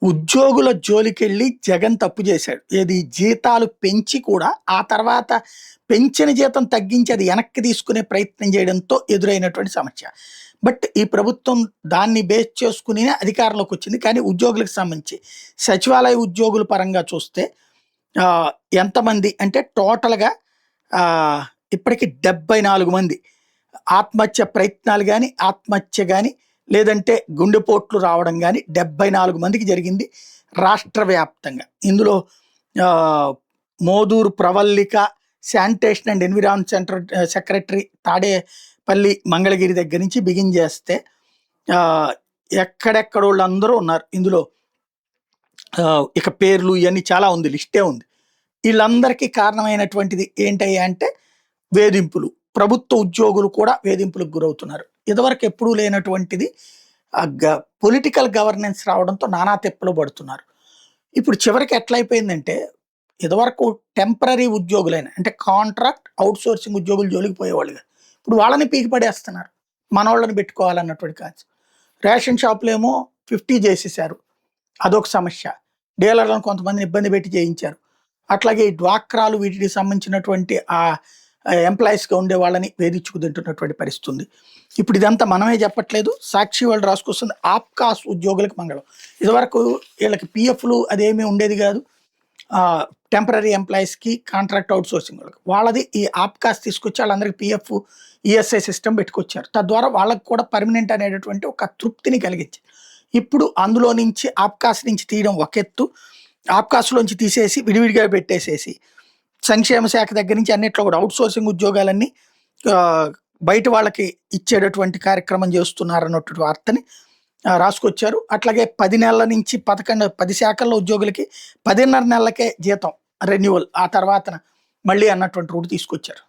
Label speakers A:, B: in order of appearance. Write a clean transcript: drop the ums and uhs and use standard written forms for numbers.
A: ఉద్యోగుల జోలికెళ్ళి జగన్ తప్పు చేశాడు. ఏది జీతాలు పెంచి కూడా ఆ తర్వాత పెంచిన జీతం తగ్గించి అది వెనక్కి తీసుకునే ప్రయత్నం చేయడంతో ఎదురైనటువంటి సమస్య. బట్ ఈ ప్రభుత్వం దాన్ని బేస్ చేసుకుని అధికారంలోకి వచ్చింది. కానీ ఉద్యోగులకు సంబంధించి సచివాలయ ఉద్యోగుల పరంగా చూస్తే ఎంతమంది అంటే టోటల్‌గా ఇప్పటికి 74 మంది ఆత్మహత్య ప్రయత్నాలు గాని, ఆత్మహత్య గాని లేదంటే గుండెపోట్లు రావడం గాని 74 మందికి జరిగింది రాష్ట్ర వ్యాప్తంగా. ఇందులో Moduru Pravallika sanitation and environment centre secretary Tadepalli Mangalagiri దగ్గర నుంచి బిగిన్ చేస్తే ఎక్కడెక్కడోళ్ళందరూ ఉన్నారు. ఇందులో ఇక పేర్లు ఇవన్నీ చాలా ఉంది, లిస్టే ఉంది. వీళ్ళందరికీ కారణమైనటువంటిది ఏంటయ్యా అంటే వేధింపులు. ప్రభుత్వ ఉద్యోగులు కూడా వేధింపులకు గురవుతున్నారు. ఇదివరకు ఎప్పుడూ లేనటువంటిది పొలిటికల్ గవర్నెన్స్ రావడంతో నానా తెప్పలు పడుతున్నారు. ఇప్పుడు చివరికి ఎట్లయిపోయిందంటే ఇదివరకు టెంపరరీ ఉద్యోగులైన అంటే కాంట్రాక్ట్ అవుట్ సోర్సింగ్ ఉద్యోగులు జోలికి పోయేవాళ్ళు కాదు. ఇప్పుడు వాళ్ళని పీకి పడేస్తున్నారు. మనోళ్ళని పెట్టుకోవాలన్నటువంటి కాన్సెప్ట్. రేషన్ షాపులు ఏమో 50 చేసేసారు, అదొక సమస్య. డీలర్లను కొంతమందిని ఇబ్బంది పెట్టి చేయించారు. అట్లాగే ఈ డ్వాక్రాలు వీటికి సంబంధించినటువంటి ఎంప్లాయీస్గా ఉండే వాళ్ళని వేధించుకు తింటున్నటువంటి పరిస్థితి ఉంది. ఇప్పుడు ఇదంతా మనమే చెప్పట్లేదు, సాక్షి వాళ్ళు రాసుకొస్తుంది. ఆప్కాస్ ఉద్యోగులకు మంగళం. ఇదివరకు వీళ్ళకి పిఎఫ్లు అదేమీ ఉండేది కాదు. టెంపరరీ ఎంప్లాయీస్కి కాంట్రాక్ట్ అవుట్ సోర్సింగ్ వాళ్ళది ఈ ఆప్కాస్ తీసుకొచ్చి వాళ్ళందరికీ పిఎఫ్ ఈఎస్ఐ సిస్టమ్ పెట్టుకొచ్చారు. తద్వారా వాళ్ళకు కూడా పర్మనెంట్ అనేటటువంటి ఒక తృప్తిని కలిగించారు. ఇప్పుడు అందులో నుంచి ఆప్కాస్ నుంచి తీయడం ఒక ఎత్తు, ఆప్కాస్లోంచి తీసేసి విడివిడిగా పెట్టేసేసి సంక్షేమ శాఖ దగ్గర నుంచి అన్నిట్లో కూడా అవుట్ సోర్సింగ్ ఉద్యోగాలన్నీ బయట వాళ్ళకి ఇచ్చేటటువంటి కార్యక్రమం చేస్తున్నారన్నటువంటి వార్తని రాసుకొచ్చారు. అట్లాగే 10 నెలల నుంచి 10 శాఖల్లో ఉద్యోగులకి 10.5 నెలలకే జీతం రెన్యువల్, ఆ తర్వాత మళ్ళీ అన్నటువంటి రూట్ తీసుకొచ్చారు.